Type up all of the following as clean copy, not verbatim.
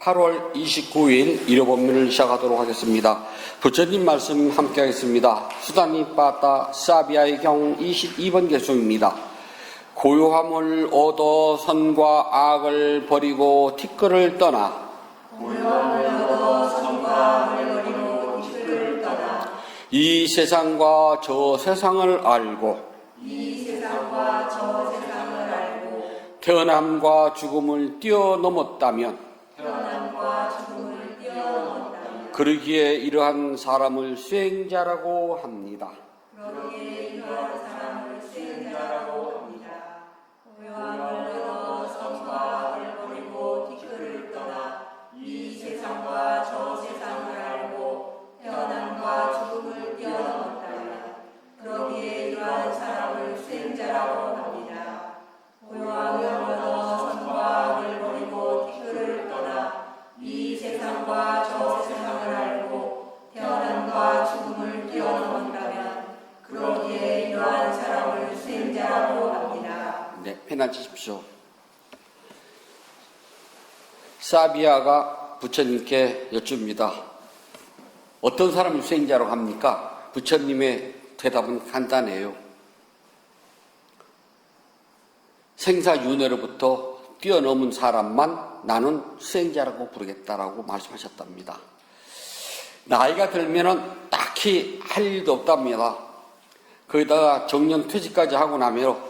8월 29일 일요본문을 시작하도록 하겠습니다. 부처님 말씀 함께 하겠습니다. 수다니 빠따 사비아의 경 22번 개송입니다. 고요함을 얻어 선과 악을 버리고 티끌을 떠나 이 세상과 저 세상을 알고 태어남과 죽음을 뛰어넘었다면 그러기에 이러한 사람을 수행자라고 합니다. 고요함을 얻어 선과 악을 버리고 티끌을 떠나 이 세상과 저 세상을 알고 태어남과 죽음을 뛰어넘었다면 그러기에 이러한 사람을 수행자라고 합니다. 고요함을 얻어 선과 악을 버리고 티끌을 떠나 이 세상과 저 세상을 알고 태어남과 죽음을 뛰어넘었다면 그러기에 이러한 사람을 수행자라고 합니다. 네, 편안하십시오. 사비아가 부처님께 여쭙니다. 어떤 사람을 수행자라고 합니까? 부처님의 대답은 간단해요. 생사윤회로부터 뛰어넘은 사람만 나는 수행자라고 부르겠다라고 말씀하셨답니다. 나이가 들면은 딱히 할 일도 없답니다. 거기다가 정년 퇴직까지 하고 나면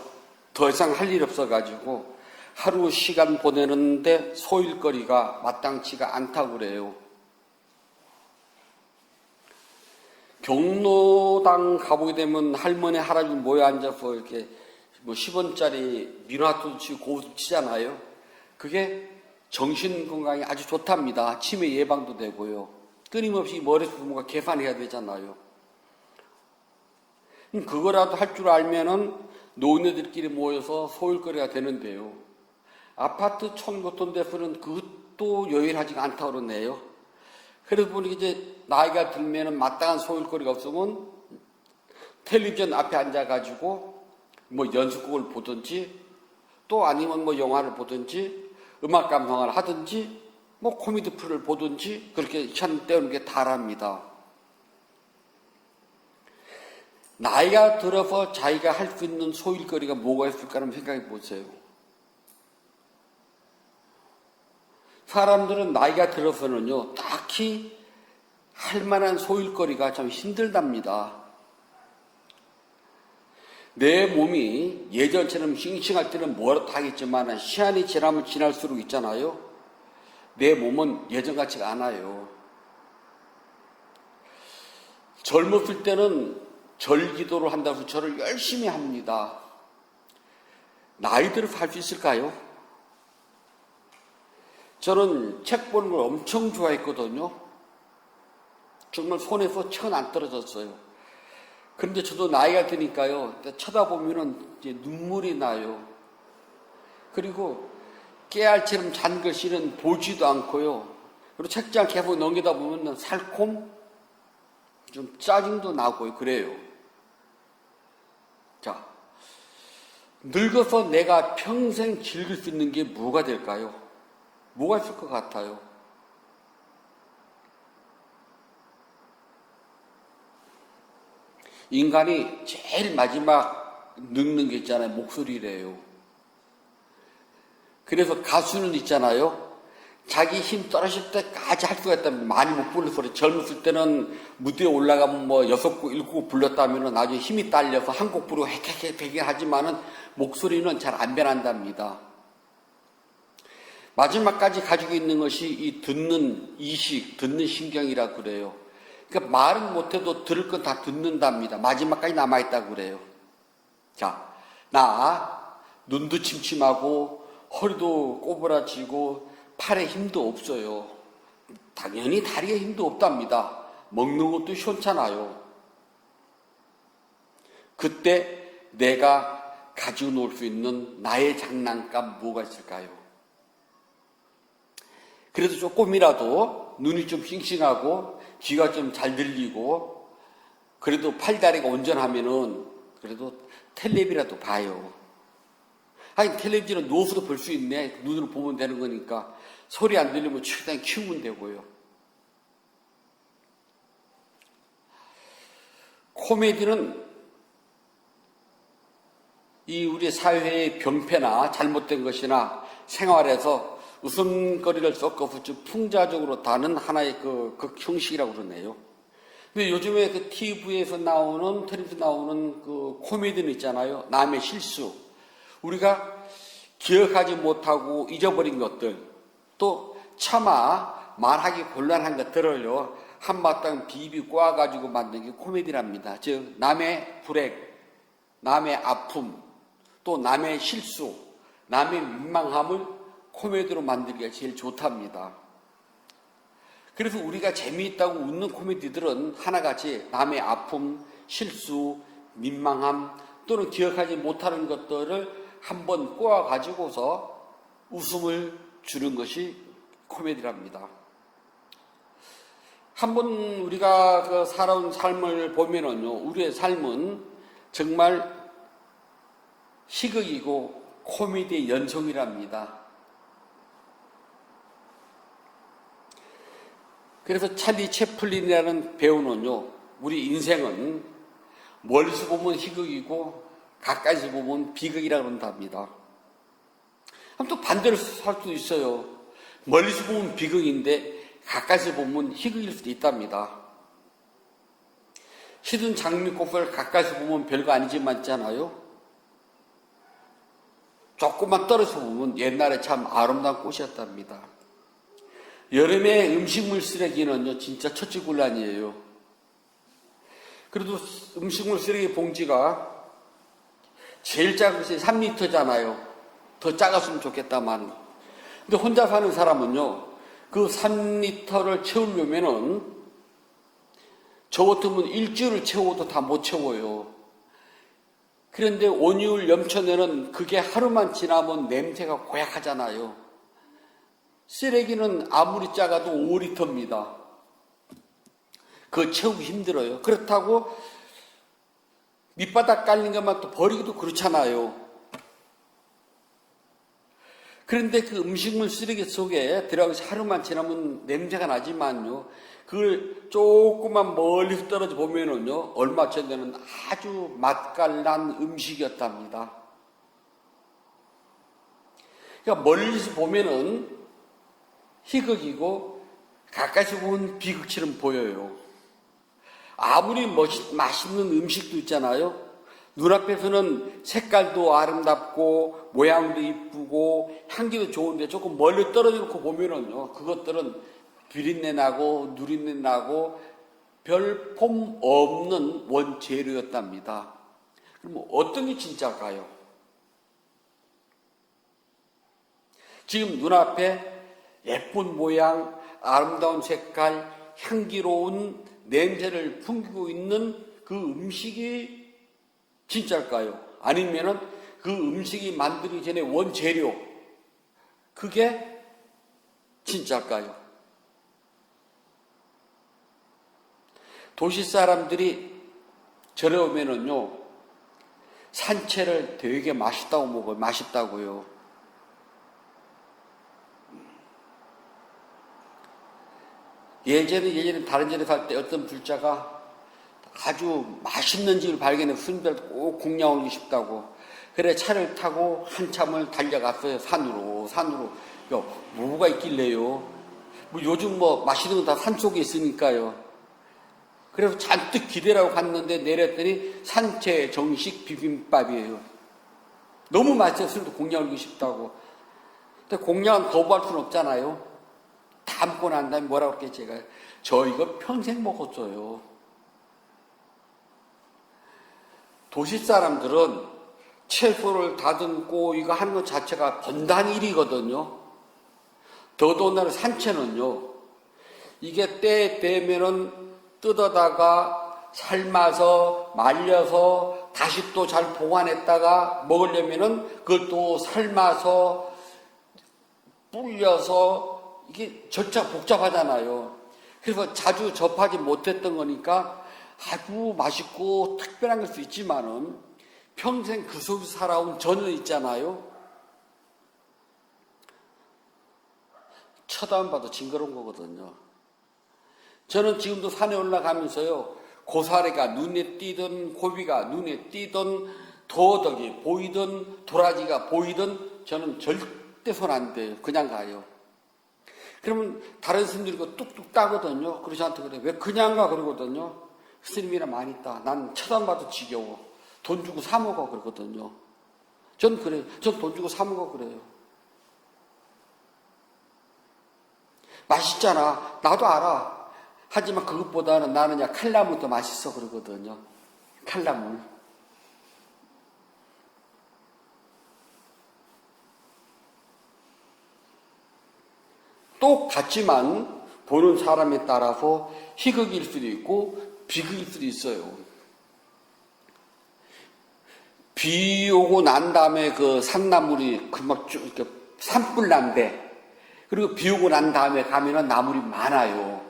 더 이상 할 일 없어가지고 하루 시간 보내는데 소일거리가 마땅치가 않다고 그래요. 경로당 가보게 되면 할머니, 할아버지 모여 앉아서 이렇게 뭐 10원짜리 민화도 치고 고우도 치잖아요. 그게 정신 건강에 아주 좋답니다. 치매 예방도 되고요. 끊임없이 머릿속에 뭔가 계산해야 되잖아요. 그거라도 할 줄 알면은 노인네들끼리 모여서 소일거리가 되는데요. 아파트 천 데서는 그것도 여일하지가 않다고 그러네요. 그래서 보니 이제 나이가 들면은 마땅한 소일거리가 없으면 텔레비전 앞에 앉아가지고 뭐 연습곡을 보든지 또 아니면 뭐 영화를 보든지 음악 감상을 하든지 뭐 코미디 프로를 보든지 그렇게 시간 때우는 게 다랍니다. 나이가 들어서 자기가 할 수 있는 소일거리가 뭐가 있을까 하는 생각해 보세요. 사람들은 나이가 들어서는요, 딱히 할 만한 소일거리가 참 힘들답니다. 내 몸이 예전처럼 싱싱할 때는 뭐라도 하겠지만 시간이 지나면 지날수록 있잖아요. 내 몸은 예전 같지가 않아요. 젊었을 때는 절기도를 한다고 절을 열심히 합니다. 나이 들어서 할 수 있을까요? 저는 책 보는 걸 엄청 좋아했거든요. 정말 손에서 천 안 떨어졌어요. 그런데 저도 나이가 드니까요, 쳐다보면은 이제 눈물이 나요. 그리고 깨알처럼 잔 글씨는 보지도 않고요. 그리고 책장 계속 넘기다 보면 살콤, 좀 짜증도 나고 그래요. 자, 늙어서 내가 평생 즐길 수 있는 게 뭐가 될까요? 뭐가 있을 것 같아요? 인간이 제일 마지막 늙는 게 있잖아요. 목소리래요. 그래서 가수는 있잖아요. 자기 힘 떨어질 때까지 할 수가 있다면 많이 못 부를 소리. 젊었을 때는 무대에 올라가면 뭐 6곡, 7곡 불렀다면 나중에 힘이 딸려서 한 곡 부르고 핵핵핵 되긴 하지만은 목소리는 잘 안 변한답니다. 마지막까지 가지고 있는 것이 이 듣는 이식, 듣는 신경이라 그래요. 그러니까 말은 못해도 들을 건 다 듣는답니다. 마지막까지 남아있다고 그래요. 자, 나 눈도 침침하고 허리도 꼬부라지고 팔에 힘도 없어요. 당연히 다리에 힘도 없답니다. 먹는 것도 시원찮아요. 그때 내가 가지고 놀 수 있는 나의 장난감 뭐가 있을까요? 그래도 조금이라도 눈이 좀 싱싱하고 귀가 좀 잘 들리고 그래도 팔다리가 온전하면은 그래도 텔레비라도 봐요. 아니 텔레비전은 누워서도 볼 수 있네. 눈으로 보면 되는 거니까. 소리 안 들리면 최대한 키우면 되고요. 코미디는 이 우리 사회의 병폐나 잘못된 것이나 생활에서 웃음거리를 섞어붙여 풍자적으로 다는 하나의 그 형식이라고 그러네요. 근데 요즘에 그 TV에서 나오는, 텔레비에서 나오는 그 코미디는 있잖아요. 남의 실수. 우리가 기억하지 못하고 잊어버린 것들, 또 차마 말하기 곤란한 것들을요, 한바탕 비비 꼬아가지고 만든 게 코미디랍니다. 즉, 남의 불행, 남의 아픔, 또 남의 실수, 남의 민망함을 코미디로 만들기가 제일 좋답니다. 그래서 우리가 재미있다고 웃는 코미디들은 하나같이 남의 아픔, 실수, 민망함 또는 기억하지 못하는 것들을 한번 꼬아가지고서 웃음을 주는 것이 코미디랍니다. 한번 우리가 그 살아온 삶을 보면은요, 우리의 삶은 정말 희극이고 코미디의 연속이랍니다. 그래서 찰리 채플린이라는 배우는요, 우리 인생은 멀리서 보면 희극이고 가까이서 보면 비극이라고 그런답니다. 또 반대로 할 수도 있어요. 멀리서 보면 비극인데 가까이서 보면 희극일 수도 있답니다. 시든 장미꽃을 가까이서 보면 별거 아니지만 있잖아요. 조금만 떨어져 보면 옛날에 참 아름다운 꽃이었답니다. 여름에 음식물 쓰레기는요, 진짜 처치곤란이에요. 그래도 음식물 쓰레기 봉지가 제일 작은 것이 3리터잖아요. 더 작았으면 좋겠다만. 근데 혼자 사는 사람은요, 그 3리터를 채우려면은 저 같으면 일주일을 채워도 다 못 채워요. 그런데 온유를 염천에는 그게 하루만 지나면 냄새가 고약하잖아요. 쓰레기는 아무리 작아도 5리터입니다. 그거 채우기 힘들어요. 그렇다고 밑바닥 깔린 것만 또 버리기도 그렇잖아요. 그런데 그 음식물 쓰레기 속에 들어가서 하루만 지나면 냄새가 나지만요, 그걸 조금만 멀리서 떨어져 보면은요, 얼마 전에는 아주 맛깔난 음식이었답니다. 그러니까 멀리서 보면은 희극이고 가까이서 보면 비극처럼 보여요. 아무리 맛있는 음식도 있잖아요. 눈앞에서는 색깔도 아름답고 모양도 이쁘고 향기도 좋은데 조금 멀리 떨어져 놓고 보면은요, 그것들은 비린내 나고 누린내 나고 별 폼 없는 원재료였답니다. 그럼 어떤 게 진짜일까요? 지금 눈앞에 예쁜 모양, 아름다운 색깔, 향기로운 냄새를 풍기고 있는 그 음식이 진짜일까요? 아니면은 그 음식이 만들기 전에 원재료, 그게 진짜일까요? 도시 사람들이 절에 오면은요, 산채를 되게 맛있다고 먹어요. 맛있다고요. 예전에 다른 절에 살 때 어떤 불자가 아주 맛있는 집을 발견해서 스님들 꼭 공양 올리고 싶다고. 그래 차를 타고 한참을 달려갔어요. 산으로. 뭐가 있길래요. 뭐 요즘 맛있는 건 다 산속에 있으니까요. 그래서 잔뜩 기대라고 갔는데 내렸더니 산채 정식 비빔밥이에요. 너무 맛있어요. 스님들 공양 올리고 싶다고. 근데 공양은 거부할 수는 없잖아요. 다 먹고 난 다음에 뭐라고 할게 제가. 저 이거 평생 먹었어요. 도시 사람들은 채소를 다듬고 이거 하는 것 자체가 번단 일이거든요. 더더군다나 산채는요, 이게 때에 되면은 뜯어다가 삶아서 말려서 다시 또 잘 보관했다가 먹으려면은 그걸 또 삶아서 불려서 이게 절차 복잡하잖아요. 그래서 자주 접하지 못했던 거니까 아주 맛있고 특별한 걸 수 있지만은 평생 그 속에서 살아온 저는 있잖아요. 쳐다봐도 징그러운 거거든요. 저는 지금도 산에 올라가면서요, 고사리가 눈에 띄든 고비가 눈에 띄든 도덕이 보이든 도라지가 보이든 저는 절대 손 안 대요. 그냥 가요. 그러면 다른 스님들이 뚝뚝 따거든요. 그래서 저한테 그래. 왜 그냥 가? 그러거든요. 스님이나 많이 따. 난 쳐다봐도 지겨워. 돈 주고 사 먹어. 그러거든요. 전 그래요. 전 돈 주고 사 먹어. 그래요. 맛있잖아. 나도 알아. 하지만 그것보다는 나는 야 칼나물 더 맛있어. 그러거든요. 칼나물. 똑같지만 보는 사람에 따라서 희극일 수도 있고 비극일 수도 있어요. 비 오고 난 다음에 그 산나물이 막 쭉 이렇게 산불 난데, 그리고 비 오고 난 다음에 가면은 나물이 많아요.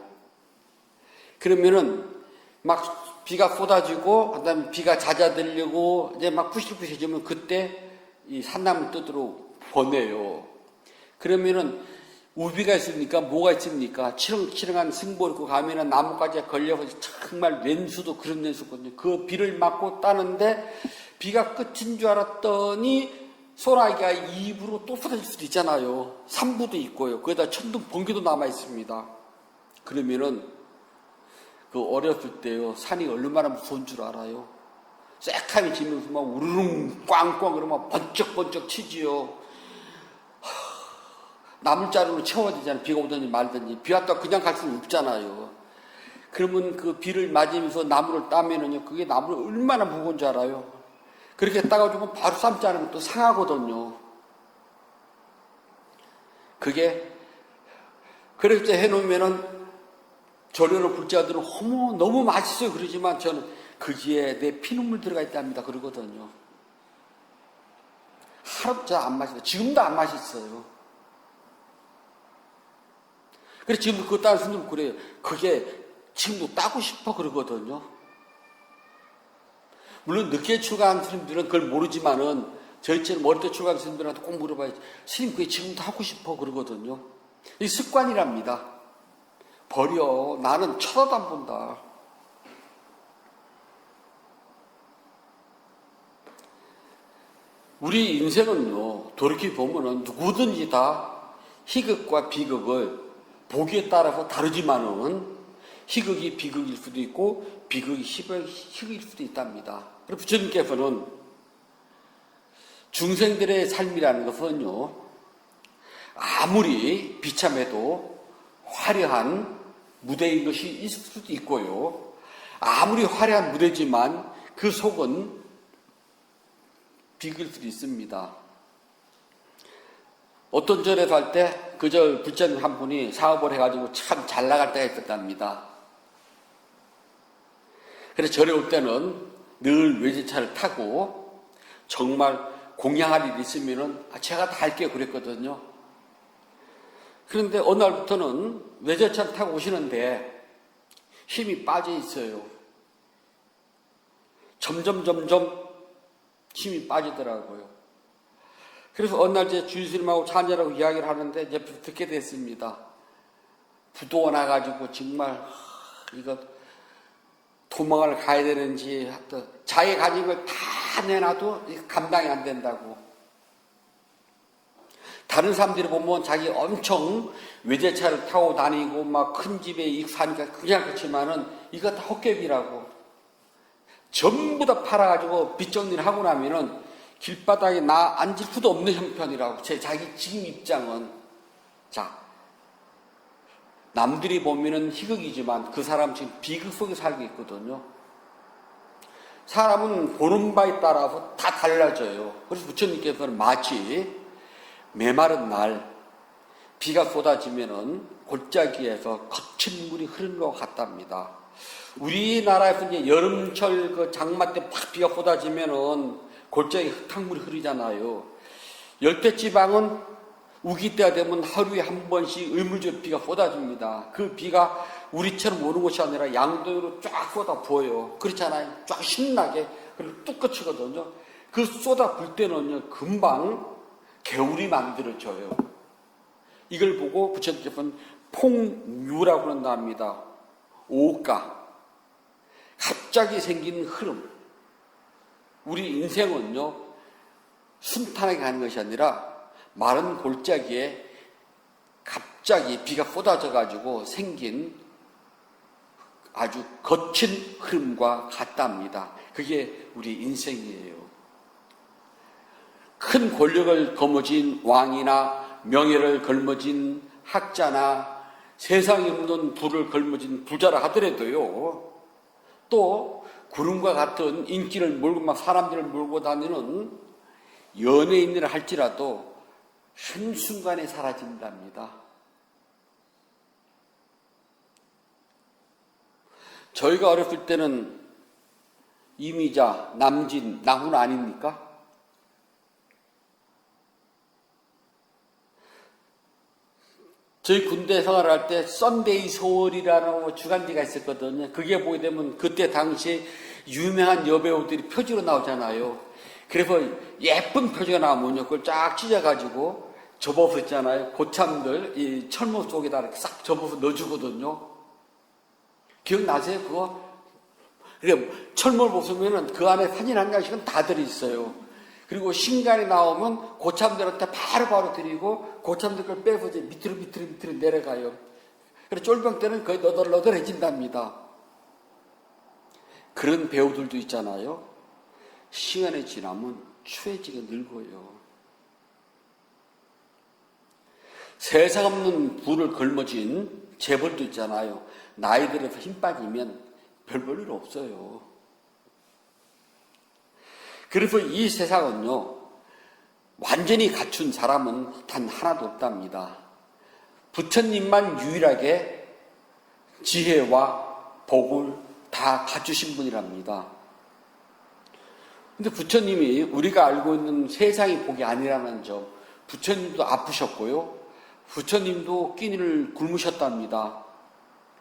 그러면은 막 비가 쏟아지고 그다음에 비가 잦아들려고 이제 막 푸실푸실해지면 그때 이 산나물 뜯으러 보내요. 그러면은 우비가 있습니까? 뭐가 있습니까? 치렁치렁한 승보 입고 가면은 나뭇가지에 걸려서 정말 왼수도 그런 왼수거든요. 그 비를 맞고 따는데 비가 끝인 줄 알았더니 소나기가 입으로 또 쏟아질 수도 있잖아요. 산부도 있고요. 거기다 천둥 번개도 남아 있습니다. 그러면은 그 어렸을 때요, 산이 얼마나 무서운 줄 알아요? 새카미 지면서 막 우르릉 꽝꽝 그러면 번쩍번쩍 치지요. 나물자루로 채워야 되잖아요. 비가 오든지 말든지. 비 왔다 그냥 갈 수는 없잖아요. 그러면 그 비를 맞으면서 나물을 따면은요, 그게 나물 얼마나 무거운 줄 알아요? 그렇게 따가지고 바로 삶지 않으면 또 상하거든요. 그게, 그렇게 해놓으면은 조련을 불자들은 어머, 너무 맛있어요. 그러지만 저는 거기에 내 피눈물 들어가 있답니다. 그러거든요. 하루도 안 맛있어요. 지금도 안 맛있어요. 그래서 지금도 그거 따는 스님은 그래요. 그게 지금도 따고 싶어 그러거든요. 물론 늦게 출가한 스님들은 그걸 모르지만은 저희처럼 어릴 때 출가한 스님들한테 꼭 물어봐야지. 스님 그게 지금도 하고 싶어 그러거든요. 이 습관이랍니다. 버려. 나는 쳐다도 안 본다. 우리 인생은요, 돌이켜보면은 누구든지 다 희극과 비극을 보기에 따라서 다르지만은 희극이 비극일 수도 있고 비극이 희극일 수도 있답니다. 그래서 부처님께서는 중생들의 삶이라는 것은요, 아무리 비참해도 화려한 무대인 것이 있을 수도 있고요, 아무리 화려한 무대지만 그 속은 비극일 수도 있습니다. 어떤 절에서 할 때 그 절 불자님 한 분이 사업을 해가지고 참 잘 나갈 때가 있었답니다. 그래서 절에 올 때는 늘 외제차를 타고 정말 공양할 일이 있으면은 제가 다 할게요 그랬거든요. 그런데 어느 날부터는 외제차를 타고 오시는데 힘이 빠져 있어요. 점점 힘이 빠지더라고요. 그래서 어느 날 제 주인스님하고 자녀라고 이야기를 하는데 이제 듣게 됐습니다. 부도가 나가지고 정말 이거 도망을 가야 되는지 자기 가진 걸 다 내놔도 감당이 안 된다고. 다른 사람들이 보면 자기 엄청 외제차를 타고 다니고 막 큰 집에 사니까 그냥 그렇지만은 이거 다 헛개비라고. 전부 다 팔아가지고 빚 정리를 하고 나면은 길바닥에 나 앉을 수도 없는 형편이라고. 자기 지금 입장은. 자, 남들이 보면은 희극이지만 그 사람 지금 비극 속에 살고 있거든요. 사람은 보는 바에 따라서 다 달라져요. 그래서 부처님께서는 마치 메마른 날 비가 쏟아지면은 골짜기에서 거친 물이 흐르는 것 같답니다. 우리나라에서 이제 여름철 그 장마 때 팍 비가 쏟아지면은 골짜기 흙탕물이 흐르잖아요. 열대지방은 우기 때가 되면 하루에 한 번씩 의물적 비가 쏟아집니다. 그 비가 우리처럼 오는 것이 아니라 양동이로 쫙 쏟아 부어요. 그렇잖아요. 쫙 신나게. 그리고 뚝 그치거든요. 그 쏟아 불 때는요, 금방 개울이 만들어져요. 이걸 보고 부처님께서는 폭류라고 그런다 합니다. 오가. 갑자기 생긴 흐름. 우리 인생은요, 순탄하게 가는 것이 아니라 마른 골짜기에 갑자기 비가 쏟아져가지고 생긴 아주 거친 흐름과 같답니다. 그게 우리 인생이에요. 큰 권력을 거머쥔 왕이나 명예를 걸머진 학자나 세상에 없는 부를 걸머진 부자라 하더라도요, 또 구름과 같은 인기를 몰고 막 사람들을 몰고 다니는 연예인을 할지라도 한순간에 사라진답니다. 저희가 어렸을 때는 이미자, 남진, 나훈 아닙니까? 저희 군대 생활할 때 썬데이 소울이라는 주간지가 있었거든요. 그게 보게 되면 그때 당시에 유명한 여배우들이 표지로 나오잖아요. 그래서 예쁜 표지가 나오면요, 그걸 쫙 찢어가지고 접어서 있잖아요. 고참들 이 철모 속에다 이렇게 싹 접어서 넣어주거든요. 기억나세요? 그거? 그래, 철모를 벗으면은 그 안에 사진 한 장씩은 다 들어있어요. 그리고 신간이 나오면 고참들한테 바로바로 드리고 고참들 걸 빼서 이제 밑으로 내려가요. 그래서 쫄병 때는 거의 너덜너덜해진답니다. 그런 배우들도 있잖아요. 시간이 지나면 추해지게 늙어요. 세상 없는 부를 걸머진 재벌도 있잖아요. 나이 들어서 힘 빠지면 별 볼 일 없어요. 그래서 이 세상은요, 완전히 갖춘 사람은 단 하나도 없답니다. 부처님만 유일하게 지혜와 복을 다 갖추신 분이랍니다. 근데 부처님이 우리가 알고 있는 세상의 복이 아니라는 점, 부처님도 아프셨고요, 부처님도 끼니를 굶으셨답니다.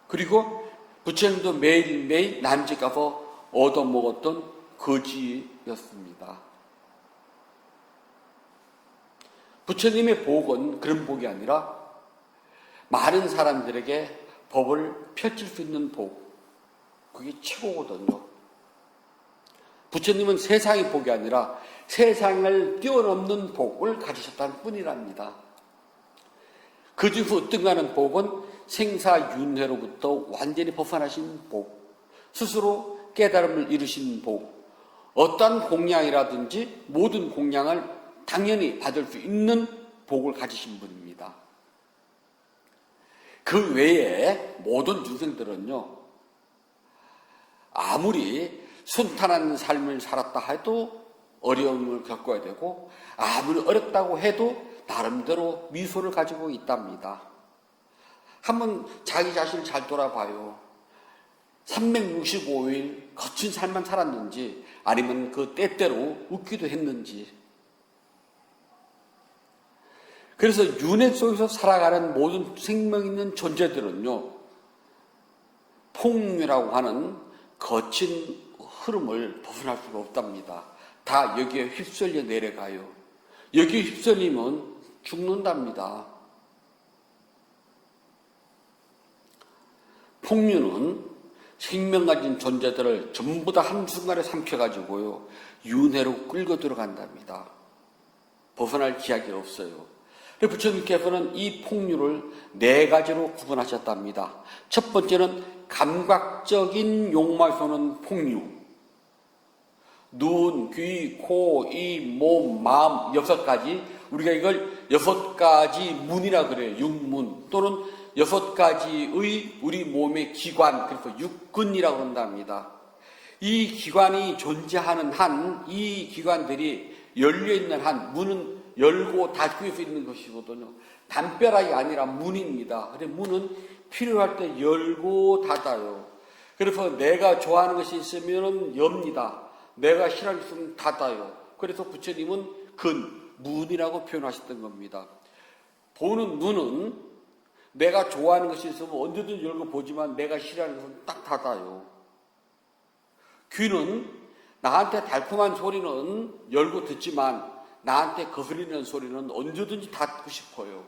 그리고 부처님도 매일매일 남집 가서 얻어먹었던 거지였습니다. 부처님의 복은 그런 복이 아니라 많은 사람들에게 법을 펼칠 수 있는 복, 그게 최고거든요. 부처님은 세상의 복이 아니라 세상을 뛰어넘는 복을 가지셨다는 뿐이랍니다. 그 중에서 어떤가 하는 복은 생사윤회로부터 완전히 벗어나신 복, 스스로 깨달음을 이루신 복, 어떠한 공양이라든지 모든 공양을 당연히 받을 수 있는 복을 가지신 분입니다. 그 외에 모든 중생들은요, 아무리 순탄한 삶을 살았다 해도 어려움을 겪어야 되고, 아무리 어렵다고 해도 나름대로 미소를 가지고 있답니다. 한번 자기 자신을 잘 돌아봐요. 365일 거친 삶만 살았는지, 아니면 그 때때로 웃기도 했는지. 그래서 윤회 속에서 살아가는 모든 생명 있는 존재들은요, 폭류라고 하는 거친 흐름을 벗어날 수가 없답니다. 다 여기에 휩쓸려 내려가요. 여기에 휩쓸리면 죽는답니다. 폭류는 생명 가진 존재들을 전부 다 한순간에 삼켜가지고요, 윤회로 끌고 들어간답니다. 벗어날 기약이 없어요. 그래서 부처님께서는 이 폭류를 4가지로 구분하셨답니다. 첫 번째는 감각적인 욕망에서 오는 폭류. 눈, 귀, 코, 입, 몸, 마음 6가지. 우리가 이걸 6가지 문이라 그래요. 육문 또는 6가지의 우리 몸의 기관, 그래서 육근이라고 한답니다. 이 기관이 존재하는 한, 이 기관들이 열려있는 한, 문은 열고 닫을 수 있는 것이거든요. 담벼락이 아니라 문입니다. 그래서 문은 필요할 때 열고 닫아요. 그래서 내가 좋아하는 것이 있으면 엽니다. 내가 싫어하는 것이 있으면 닫아요. 그래서 부처님은 문이라고 표현하셨던 겁니다. 보는 눈은 내가 좋아하는 것이 있으면 언제든 열고 보지만 내가 싫어하는 것은 딱 닫아요. 귀는 나한테 달콤한 소리는 열고 듣지만 나한테 거슬리는 소리는 언제든지 닫고 싶어요.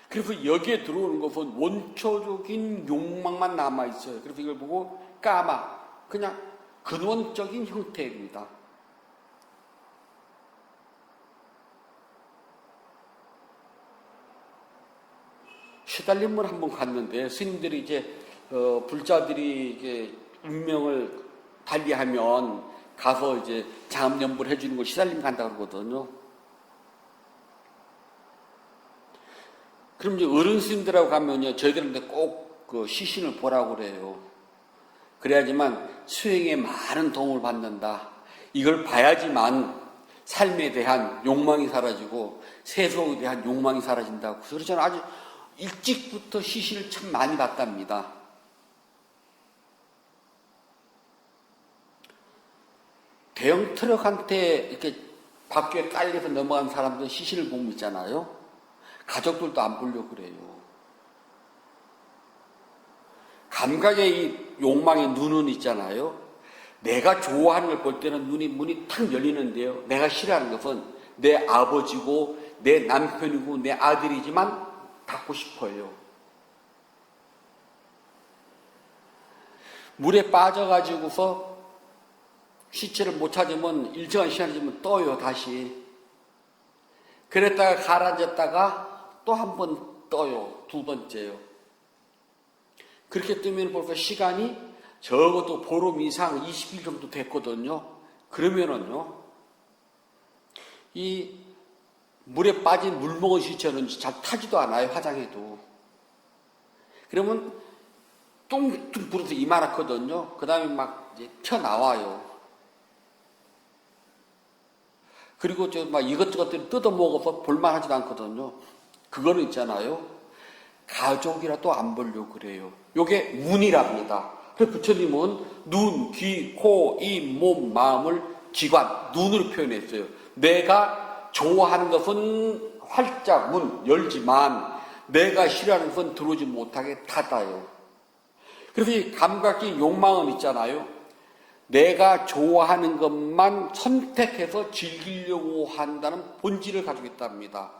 그래서 여기에 들어오는 것은 원초적인 욕망만 남아있어요. 그래서 이걸 보고 까마, 그냥 근원적인 형태입니다. 시달림을 한번 갔는데 스님들이 이제 불자들이 이제 운명을 달리하면 가서 이제 장암연불 해주는 걸 시달림 간다 그러거든요. 그럼 이제 어른 스님들하고 가면요, 저희들한테 꼭 그 시신을 보라고 그래요. 그래야지만 수행에 많은 도움을 받는다. 이걸 봐야지만 삶에 대한 욕망이 사라지고 세속에 대한 욕망이 사라진다고. 그래서 저는 아주 일찍부터 시신을 참 많이 봤답니다. 대형 트럭한테 이렇게 바퀴에 깔려서 넘어간 사람들 시신을 보면 있잖아요. 가족들도 안 보려고 그래요. 감각의 이 욕망의 눈은 있잖아요. 내가 좋아하는 걸 볼 때는 문이 탁 열리는데요. 내가 싫어하는 것은 내 아버지고 내 남편이고 내 아들이지만 닫고 싶어요. 물에 빠져가지고서 시체를 못 찾으면 일정한 시간이 지면 떠요, 다시. 그랬다가 가라앉았다가 또 한 번 떠요, 두 번째요. 그렇게 뜨면 벌써 시간이 적어도 보름 이상 20일 정도 됐거든요. 그러면은요, 이 물에 빠진 물 먹은 시체는 잘 타지도 않아요, 화장해도. 그러면 뚱뚱 불어서 이만하거든요. 그 다음에 막 이제 튀어나와요. 그리고 저 막 이것저것 뜯어 먹어서 볼만하지도 않거든요. 그거는 있잖아요. 가족이라도 안 보려고 그래요. 요게 문이랍니다. 그래서 부처님은 눈, 귀, 코, 입, 몸, 마음을 기관, 눈으로 표현했어요. 내가 좋아하는 것은 활짝 문 열지만 내가 싫어하는 것은 들어오지 못하게 닫아요. 그래서 이 감각적인 욕망은 있잖아요. 내가 좋아하는 것만 선택해서 즐기려고 한다는 본질을 가지고 있답니다.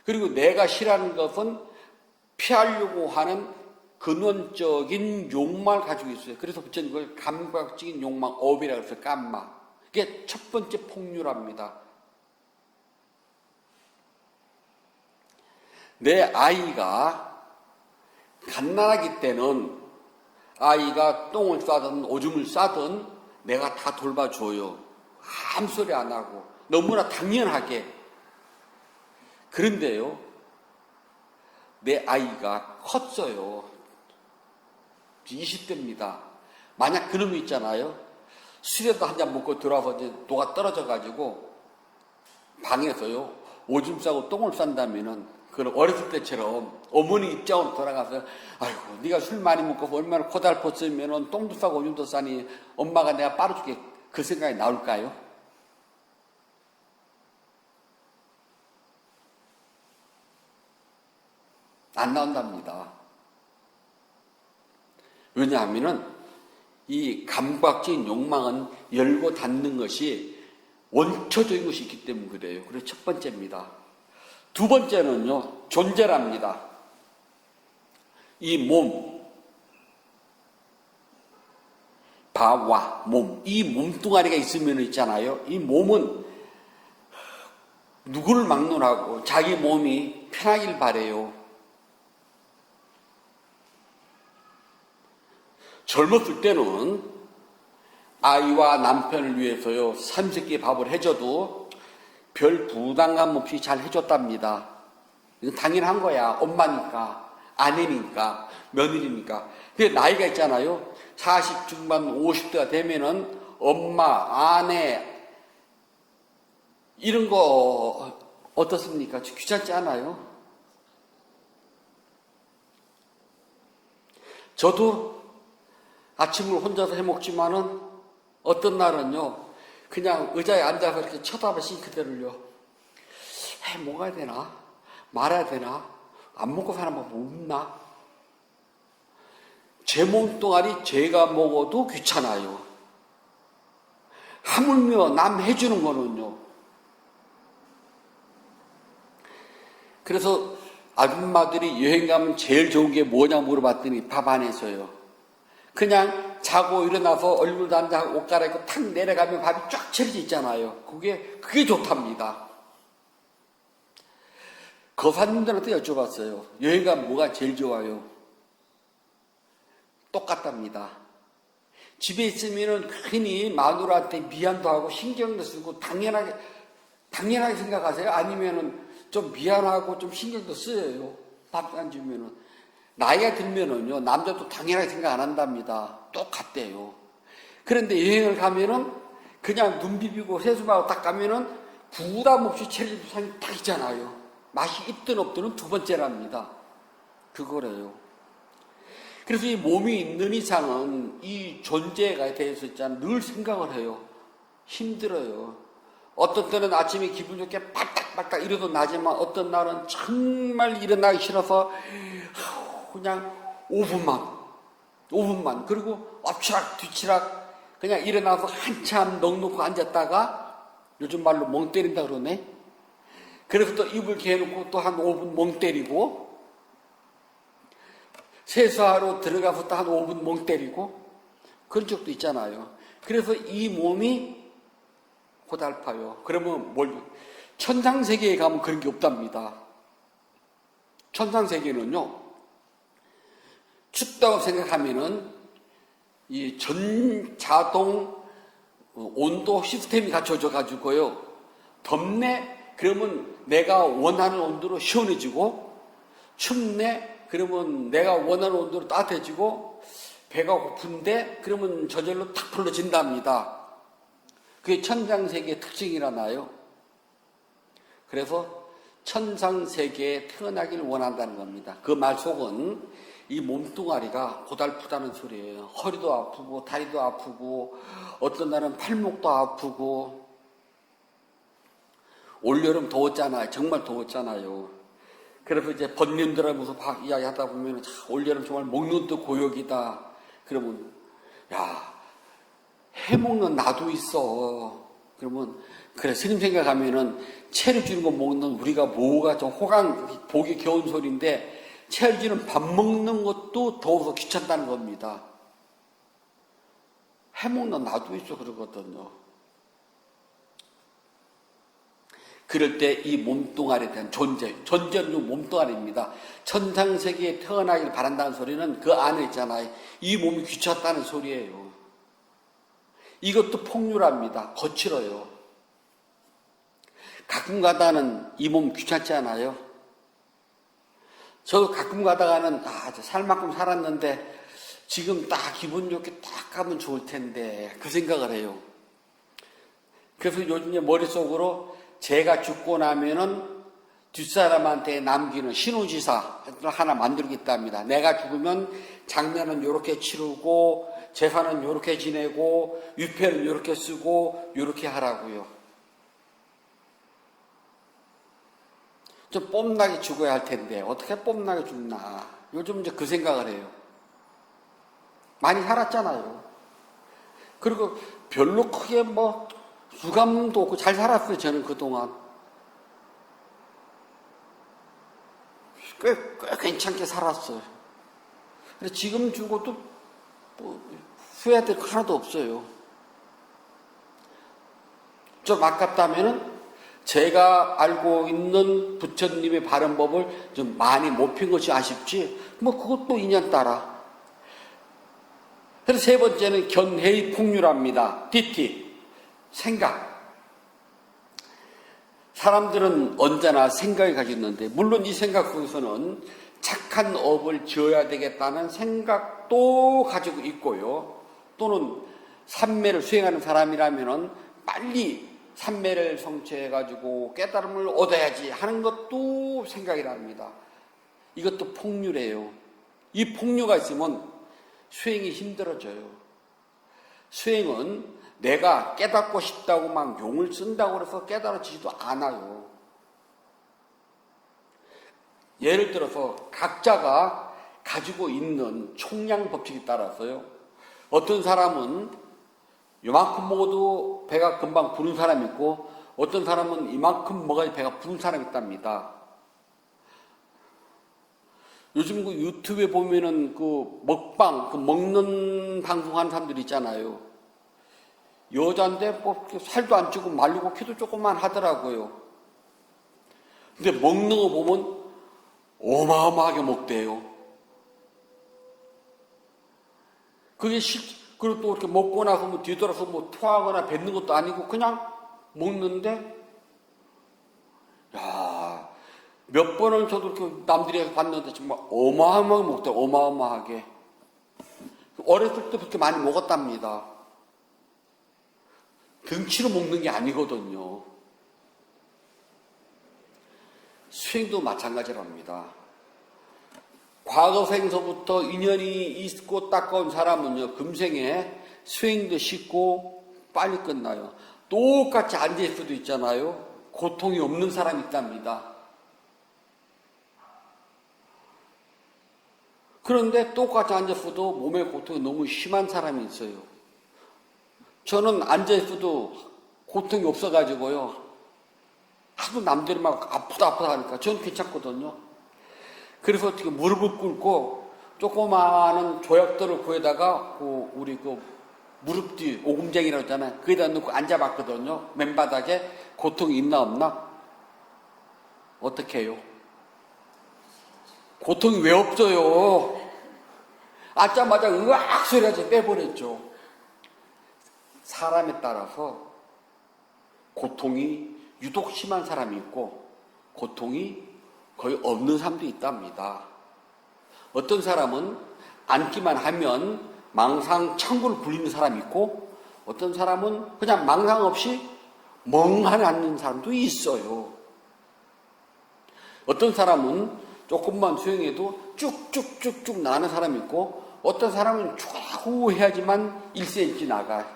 그리고 내가 싫어하는 것은 피하려고 하는 근원적인 욕망을 가지고 있어요. 그래서 부처님 그걸 감각적인 욕망, 업이라고 해서 깜마. 이게 첫 번째 폭류랍니다. 내 아이가 갓난아기 때는 아이가 똥을 싸든 오줌을 싸든 내가 다 돌봐줘요. 아무 소리 안 하고 너무나 당연하게. 그런데요, 내 아이가 컸어요. 20대입니다. 만약 그놈이 있잖아요. 술에도 한 잔 먹고 들어와서 이제 녹아 떨어져가지고 방에서요, 오줌 싸고 똥을 싼다면은, 그런 어렸을 때처럼 어머니 입장으로 돌아가서, 아이고, 네가 술 많이 먹고 얼마나 고달팠으면은 똥도 싸고 오줌도 싸니 엄마가 내가 빨아줄게. 그 생각이 나올까요? 안 나온답니다. 왜냐하면은 이 감각적인 욕망은 열고 닫는 것이 원초적인 것이 있기 때문에 그래요. 그래서 첫 번째입니다. 두 번째는요, 존재랍니다. 이 몸, 바와 몸, 이 몸뚱아리가 있으면 있잖아요. 이 몸은 누구를 막론하고 자기 몸이 편하길 바래요. 젊었을 때는 아이와 남편을 위해서요, 삼시세끼 밥을 해줘도 별 부담감 없이 잘 해줬답니다. 이건 당연한 거야. 엄마니까, 아내니까, 며느리니까. 근데 나이가 있잖아요. 40 중반, 50대가 되면은 엄마, 아내, 이런 거 어떻습니까? 귀찮지 않아요? 저도 아침을 혼자서 해먹지만은 어떤 날은요, 그냥 의자에 앉아서 이렇게 쳐다봐 싱크대를요. 해 먹어야 되나? 말아야 되나? 안 먹고 사는 법 없나? 제 몸뚱아리 제가 먹어도 귀찮아요. 하물며 남 해주는 거는요. 그래서 아줌마들이 여행 가면 제일 좋은 게 뭐냐 물어봤더니 밥 안 해서요. 그냥 자고 일어나서 얼굴도 안 자고 옷 갈아입고 탁 내려가면 밥이 쫙 차려져 있잖아요. 그게 좋답니다. 거사님들한테 여쭤봤어요. 여행 가면 뭐가 제일 좋아요? 똑같답니다. 집에 있으면은 괜히 마누라한테 미안도 하고 신경도 쓰고 당연하게 생각하세요? 아니면은 좀 미안하고 좀 신경도 쓰여요. 밥 안 주면은. 나이가 들면은요, 남자도 당연하게 생각 안 한답니다. 똑같대요. 그런데 여행을 가면은 그냥 눈 비비고 세수하고 딱 가면은 부담 없이 차려진 상이 딱 있잖아요. 맛이 있든 없든 두 번째랍니다. 그거래요. 그래서 이 몸이 있는 이상은 이 존재에 대해서 있잖아요. 늘 생각을 해요. 힘들어요. 어떤 때는 아침에 기분 좋게 빠딱빠딱 일어도 나지만 어떤 날은 정말 일어나기 싫어서 그냥 5분만 그리고 엎치락 뒤치락 그냥 일어나서 한참 넋놓고 앉았다가 요즘 말로 멍 때린다 그러네. 그래서 또 입을 개놓고 또 한 5분 멍 때리고 세수하러 들어가서 또 한 5분 멍 때리고 그런 적도 있잖아요. 그래서 이 몸이 고달파요. 그러면 천상세계에 가면 그런 게 없답니다. 천상세계는요, 춥다고 생각하면은 이 전자동 온도 시스템이 갖춰져 가지고요. 덥네? 그러면 내가 원하는 온도로 시원해지고, 춥네? 그러면 내가 원하는 온도로 따뜻해지고, 배가 고픈데? 그러면 저절로 탁 풀어진답니다. 그게 천상세계의 특징이라나요? 그래서 천상세계에 태어나길 원한다는 겁니다. 그 말 속은 이 몸뚱아리가 고달프다는 소리예요. 허리도 아프고 다리도 아프고 어떤 날은 팔목도 아프고 올여름 더웠잖아요. 정말 더웠잖아요. 그래서 이제 번님들하면서 막 이야기하다 보면 올여름 정말 먹는 듯 고역이다. 그러면 야 해먹는 나도 있어. 그러면 그래 스님 생각하면은 채를 주는 거 먹는 우리가 뭐가 좀 호강 보기 겨운 소리인데 채를 주는 밥 먹는 것도 더워서 귀찮다는 겁니다. 해먹는 나도 있어 그러거든요. 그럴 때 이 몸뚱아리에 대한 존재는 몸뚱아리입니다. 천상세계에 태어나길 바란다는 소리는 그 안에 있잖아요. 이 몸이 귀찮다는 소리예요. 이것도 폭렬합니다. 거칠어요. 가끔 가다는 이 몸 귀찮지 않아요? 저도 가끔 가다가는 살 만큼 살았는데 지금 딱 기분 좋게 딱 가면 좋을 텐데 그 생각을 해요. 그래서 요즘에 머릿속으로 제가 죽고 나면은 뒷사람한테 남기는 신혼지사 하나 만들겠답니다. 내가 죽으면 장례는 이렇게 치르고 재산은 이렇게 지내고 유패는 이렇게 쓰고 이렇게 하라고요. 좀 뽐나게 죽어야 할 텐데 어떻게 뽐나게 죽나. 요즘 이제 그 생각을 해요. 많이 살았잖아요. 그리고 별로 크게 뭐 유감도 없고 잘 살았어요. 저는 그동안 꽤 괜찮게 살았어요. 근데 지금 죽어도 뭐 후회될 거 하나도 없어요. 좀 아깝다면은 제가 알고 있는 부처님의 바른법을 좀 많이 못 핀 것이 아쉽지 뭐 그것도 인연 따라. 그래서 세 번째는 견해의 풍류랍니다. DT 생각. 사람들은 언제나 생각이 가졌는데 물론 이 생각 속에서는 착한 업을 지어야 되겠다는 생각도 가지고 있고요. 또는 삼매를 수행하는 사람이라면 빨리 삼매를 성취해가지고 깨달음을 얻어야지 하는 것도 생각이랍니다. 이것도 폭류래요. 이 폭류가 있으면 수행이 힘들어져요. 수행은 내가 깨닫고 싶다고 막 용을 쓴다고 해서 깨달아지지도 않아요. 예를 들어서 각자가 가지고 있는 총량 법칙에 따라서요. 어떤 사람은 이만큼 먹어도 배가 금방 부른 사람이 있고 어떤 사람은 이만큼 먹어야 배가 부른 사람이 있답니다. 요즘 그 유튜브에 보면은 그 먹방, 그 먹는 방송하는 사람들 있잖아요. 여자인데 뭐 살도 안 찌고 말리고 키도 조금만 하더라고요. 근데 먹는 거 보면 어마어마하게 먹대요. 그리고 또 이렇게 먹고 나서 뭐 뒤돌아서 뭐 토하거나 뱉는 것도 아니고 그냥 먹는데, 야, 몇 번을 저도 이렇게 남들이 봤는데 정말 어마어마하게 먹대, 어마어마하게. 어렸을 때부터 많이 먹었답니다. 등치로 먹는 게 아니거든요. 수행도 마찬가지랍니다. 과거생서부터 인연이 있고 닦아온 사람은요, 금생에 수행도 쉽고 빨리 끝나요. 똑같이 앉아있을 수도 있잖아요. 고통이 없는 사람이 있답니다. 그런데 똑같이 앉아있어도 몸의 고통이 너무 심한 사람이 있어요. 저는 앉아있어도 고통이 없어가지고요. 하도 남들이 막 아프다 하니까 저는 괜찮거든요. 그래서 어떻게 무릎을 꿇고 조그마한 조약돌을 구해다가 우리 무릎 뒤 오금쟁이라고 했잖아요. 거기다 놓고 앉아봤거든요. 맨바닥에. 고통이 있나 없나? 어떻게 해요? 고통이 왜 없어요? 앉자마자 으악 소리가 빼버렸죠. 사람에 따라서 고통이 유독 심한 사람이 있고 고통이 거의 없는 사람도 있답니다. 어떤 사람은 앉기만 하면 망상천국을 굴리는 사람이 있고 어떤 사람은 그냥 망상 없이 멍하니 앉는 사람도 있어요. 어떤 사람은 조금만 수행해도 쭉쭉쭉쭉 나가는 사람이 있고 어떤 사람은 좌우 해야지만 1cm 나가요.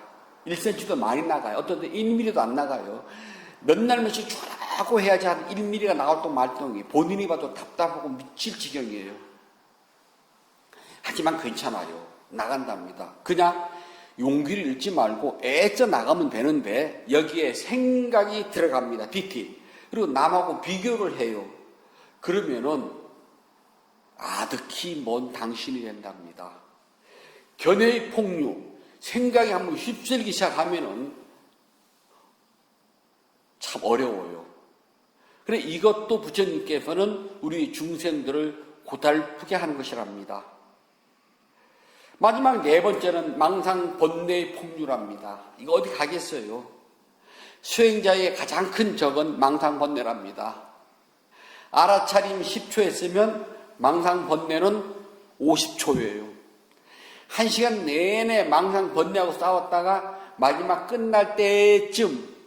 1cm도 많이 나가요. 어떤 데 1mm도 안 나가요. 몇 날 며칠 좌우 해야지 한 1mm가 나올 동 말 동이 본인이 봐도 답답하고 미칠 지경이에요. 하지만 괜찮아요. 나간답니다. 그냥 용기를 잃지 말고 애써 나가면 되는데 여기에 생각이 들어갑니다. DT. 그리고 남하고 비교를 해요. 그러면은 아득히 먼 당신이 된답니다. 견해의 폭류, 생각이 한번 휩쓸기 시작하면은 참 어려워요. 그래 이것도 부처님께서는 우리 중생들을 고달프게 하는 것이랍니다. 마지막 네 번째는 망상 번뇌의 폭류랍니다. 이거 어디 가겠어요? 수행자의 가장 큰 적은 망상 번뇌랍니다. 알아차림 10초 했으면 망상 번뇌는 50초예요. 1시간 내내 망상 번뇌하고 싸웠다가 마지막 끝날 때쯤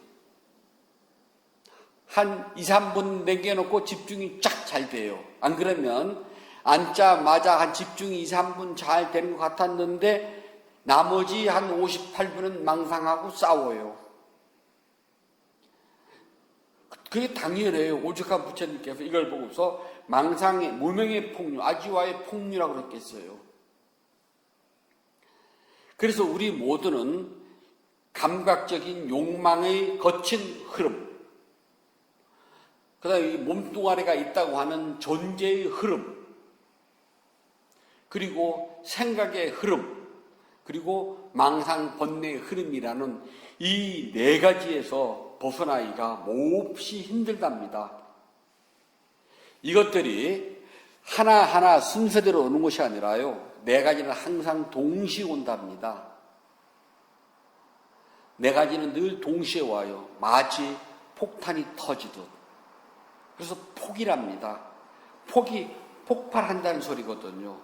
한 2, 3분 남겨놓고 집중이 쫙 잘 돼요. 안 그러면 앉자마자 한 집중이 2, 3분 잘 되는 것 같았는데 나머지 한 58분은 망상하고 싸워요. 그게 당연해요. 오죽한 부처님께서 이걸 보고서 망상의 무명의 폭류, 아지와의 폭류라고 그랬겠어요. 그래서 우리 모두는 감각적인 욕망의 거친 흐름, 그 다음에 이 몸뚱아리가 있다고 하는 존재의 흐름, 그리고 생각의 흐름, 그리고 망상 번뇌의 흐름이라는 이 네 가지에서 벗어나기가 몹시 힘들답니다. 이것들이 하나하나 순서대로 오는 것이 아니라요. 네 가지는 항상 동시에 온답니다. 네 가지는 늘 동시에 와요. 마치 폭탄이 터지듯. 그래서 폭이랍니다. 폭이 폭발한다는 소리거든요.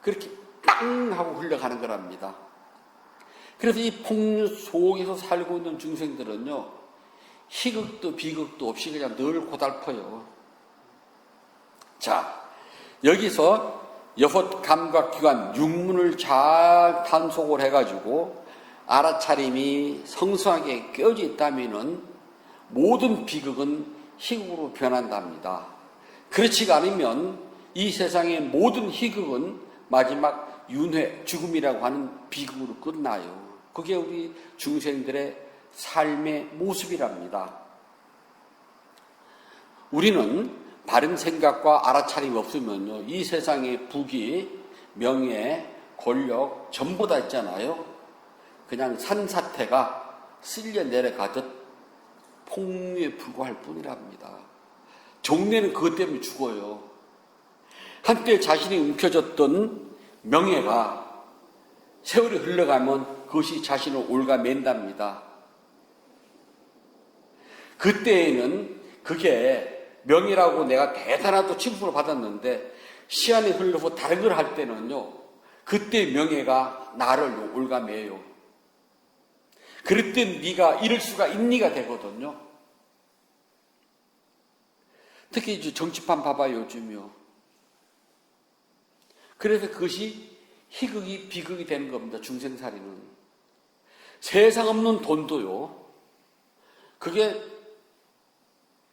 그렇게 땅 하고 흘러가는 거랍니다. 그래서 이 폭류 속에서 살고 있는 중생들은요, 희극도 비극도 없이 그냥 늘 고달퍼요. 자, 여기서 6 감각기관 6문을 잘 단속을 해가지고 알아차림이 성성하게 껴져 있다면은 모든 비극은 희극으로 변한답니다. 그렇지가 않으면 이 세상의 모든 희극은 마지막 윤회, 죽음이라고 하는 비극으로 끝나요. 그게 우리 중생들의 삶의 모습이랍니다. 우리는 바른 생각과 알아차림이 없으면요, 이 세상의 부귀, 명예, 권력 전부 다 있잖아요. 그냥 산사태가 쓸려 내려가듯 폭류에 불과할 뿐이랍니다. 종래는 그것 때문에 죽어요. 한때 자신이 움켜졌던 명예가 세월이 흘러가면 그것이 자신을 올가맨답니다. 그때에는 그게 명예라고 내가 대단하다고 칭송을 받았는데 시간이 흘러서 다른 걸 할 때는요, 그때 명예가 나를 올가매요. 그럴 땐 네가 이럴 수가 있니가 되거든요. 특히 이제 정치판 봐봐요, 요즘요. 그래서 그것이 희극이 비극이 되는 겁니다. 중생살이는. 세상 없는 돈도요, 그게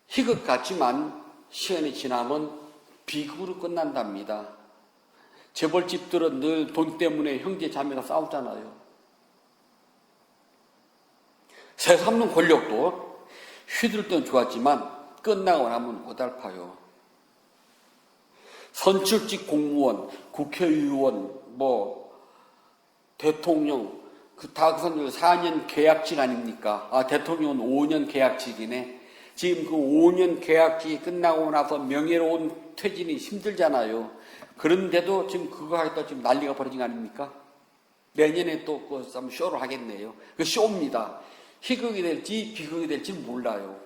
희극 같지만 시간이 지나면 비극으로 끝난답니다. 재벌집들은 늘 돈 때문에 형제 자매가 싸우잖아요. 세상 없는 권력도 휘둘 땐 좋았지만 끝나고 나면 고달파요. 선출직 공무원, 국회의원, 대통령, 다 그 사람들 4년 계약직 아닙니까? 대통령은 5년 계약직이네. 지금 그 5년 계약직이 끝나고 나서 명예로운 퇴진이 힘들잖아요. 그런데도 지금 그거 하겠다 지금 난리가 벌어진 거 아닙니까? 내년에 또 그 쇼를 하겠네요. 그 쇼입니다. 희극이 될지 비극이 될지 몰라요.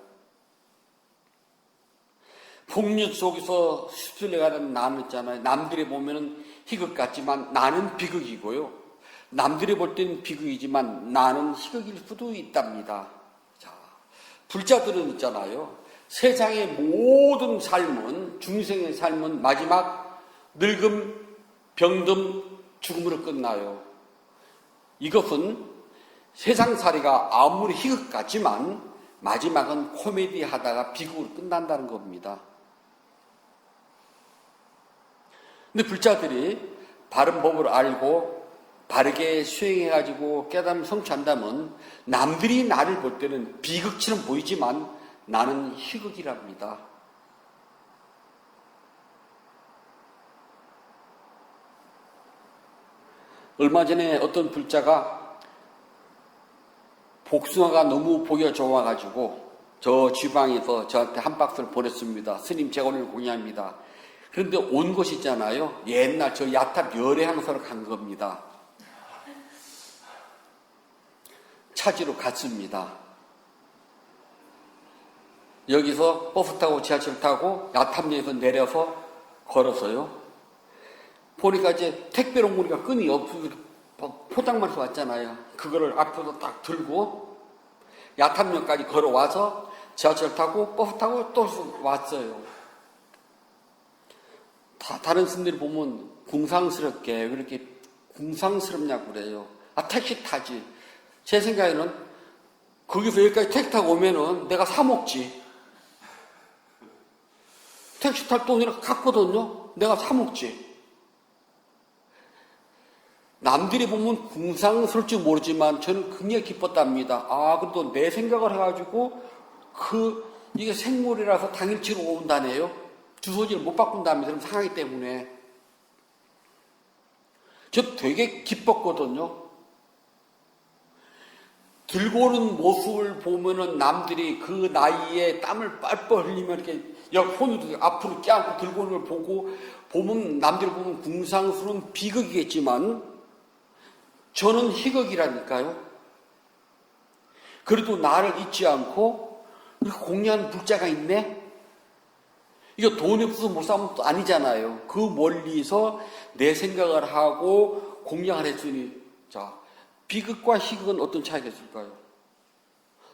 풍류 속에서 휩쓸려가는 나는 있잖아요. 남들이 보면은 희극 같지만 나는 비극이고요. 남들이 볼 때는 비극이지만 나는 희극일 수도 있답니다. 자, 불자들은 있잖아요. 세상의 모든 삶은, 중생의 삶은 마지막 늙음, 병듦, 죽음으로 끝나요. 이것은 세상살이가 아무리 희극 같지만 마지막은 코미디 하다가 비극으로 끝난다는 겁니다. 근데 불자들이 바른 법을 알고 바르게 수행해가지고 깨달음을 성취한다면 남들이 나를 볼 때는 비극처럼 보이지만 나는 희극이랍니다. 얼마 전에 어떤 불자가 복숭아가 너무 보기가 좋아가지고 저 지방에서 저한테 한 박스를 보냈습니다. 스님 제가 오늘 공양합니다. 그런데 온 곳이 있잖아요. 옛날 저 야탑 열애항사로 간 겁니다. 찾으러 갔습니다. 여기서 버스 타고 지하철 타고 야탑역에서 내려서 걸어서요. 보니까 이제 택배로 오니까 끈이 포장마차에서 왔잖아요. 그거를 앞으로 딱 들고 야탑역까지 걸어와서 지하철 타고 버스 타고 또 왔어요. 다른 스님들이 보면 궁상스럽게 왜 이렇게 궁상스럽냐고 그래요. 택시 타지. 제 생각에는 거기서 여기까지 택시 타고 오면은 내가 사 먹지. 택시 탈 돈이라 갔거든요. 내가 사 먹지. 남들이 보면 궁상스러울지 모르지만 저는 굉장히 기뻤답니다. 그래도 내 생각을 해가지고 이게 생물이라서 당일치로 온다네요. 주소지를 못 바꾼답니다. 그럼 상하기 때문에. 저 되게 기뻤거든요. 들고 오는 모습을 보면은 남들이 그 나이에 땀을 뻘뻘 흘리면 이렇게 손을 앞으로 껴안고 들고 오는 걸 보면 남들이 보면 궁상스러운 비극이겠지만 저는 희극이라니까요. 그래도 나를 잊지 않고 공양하는 불자가 있네? 이거 돈이 없어서 못 사면 또 아니잖아요. 그 멀리서 내 생각을 하고 공양을 했으니, 자, 비극과 희극은 어떤 차이가 있을까요?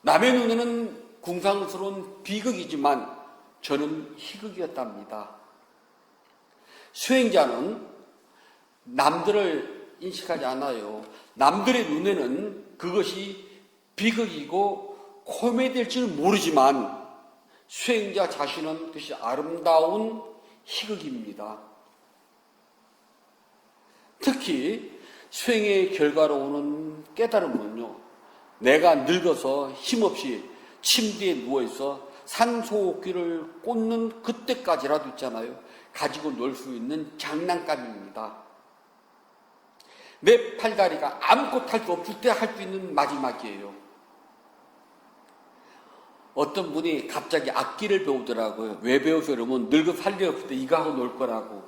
남의 눈에는 궁상스러운 비극이지만 저는 희극이었답니다. 수행자는 남들을 인식하지 않아요. 남들의 눈에는 그것이 비극이고 코미디일 줄 모르지만 수행자 자신은 그것이 아름다운 희극입니다. 특히 수행의 결과로 오는 깨달음은요, 내가 늙어서 힘없이 침대에 누워있어 산소호흡기를 꽂는 그때까지라도 있잖아요. 가지고 놀 수 있는 장난감입니다. 내 팔다리가 아무것도 할 수 없을 때 할 수 있는 마지막이에요. 어떤 분이 갑자기 악기를 배우더라고요. 왜 배우세요? 그러면 늙어 살리 없을 때 이거 하고 놀 거라고.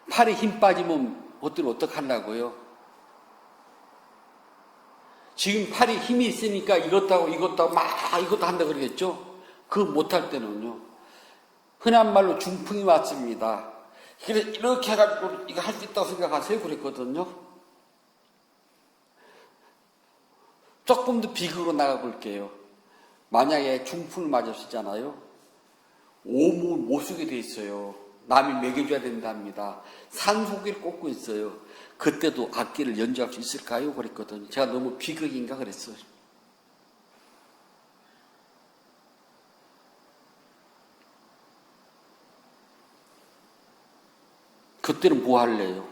팔에 힘 빠지면 어떡하려고요? 지금 팔에 힘이 있으니까 이것도 하고 이것도 한다 그러겠죠? 그거 못할 때는요. 흔한 말로 중풍이 왔습니다. 그래서 이렇게 해가지고 이거 할 수 있다고 생각하세요? 그랬거든요. 조금 더 비극으로 나가볼게요. 만약에 중풍을 맞으시잖아요. 오목을 못 쓰게 돼 있어요. 남이 먹여줘야 된답니다. 산소호흡기를 꽂고 있어요. 그때도 악기를 연주할 수 있을까요? 그랬거든요. 제가 너무 비극인가 그랬어요. 그때는 뭐 할래요?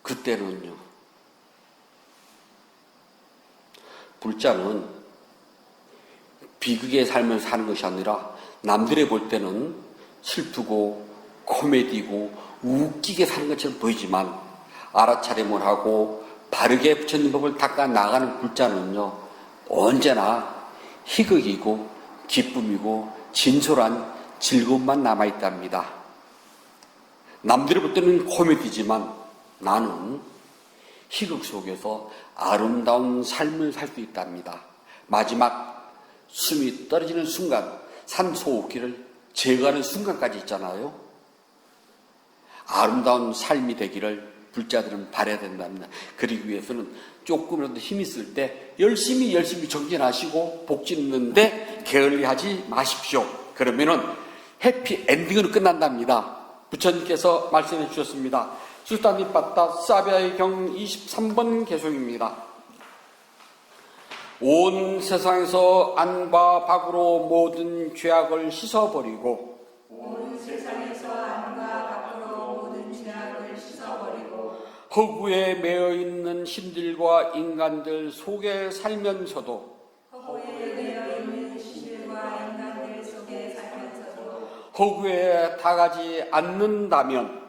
그때는요. 불자는 비극의 삶을 사는 것이 아니라 남들이 볼 때는 슬프고 코미디고 웃기게 사는 것처럼 보이지만 알아차림을 하고 바르게 붙여있는 법을 닦아 나가는 불자는요. 언제나 희극이고 기쁨이고 진솔한 즐거움만 남아있답니다. 남들이 볼 때는 코미디지만 나는 희극 속에서 아름다운 삶을 살 수 있답니다. 마지막 숨이 떨어지는 순간 산소호흡기를 제거하는 순간까지 있잖아요. 아름다운 삶이 되기를 불자들은 바라야 된답니다. 그러기 위해서는 조금이라도 힘이 있을 때 열심히 정진하시고 복짓는데 게을리하지 마십시오. 그러면은 해피 엔딩으로 끝난답니다. 부처님께서 말씀해 주셨습니다. 수타니빠따 사비아의 경 23번 개송입니다. 온 세상에서 안과 밖으로 모든 죄악을 씻어버리고 허구에 매여있는 신들과 인간들 속에 살면서도 허구에 다가지 않는다면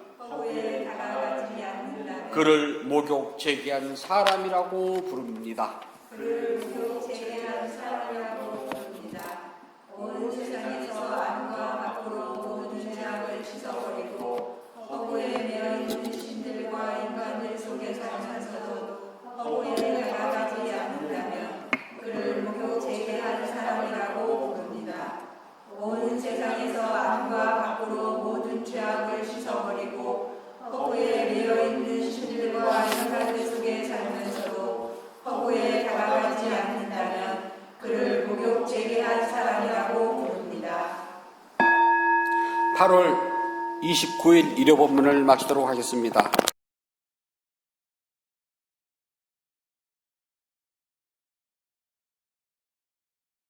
그를 목욕 제기한 사람이라고 부릅니다. 온 세상에서 안과 밖으로 모든 죄악을 씻어버리고 허구에 매여있는 신들과 인간들 속에 살면서도 허구에 다가가지 않는다면 그를 목욕 제기한 사람이라고 부릅니다. 온 세상에서 안과 밖으로 모든 죄악을 씻어버리고 허구에 매여있는 신들과 인간들 속에 살면서도 허구에 다가가지 않는다면 그를 목욕 제기한 사람이라고 부릅니다. 8월 29일 일요본문을 마치도록 하겠습니다.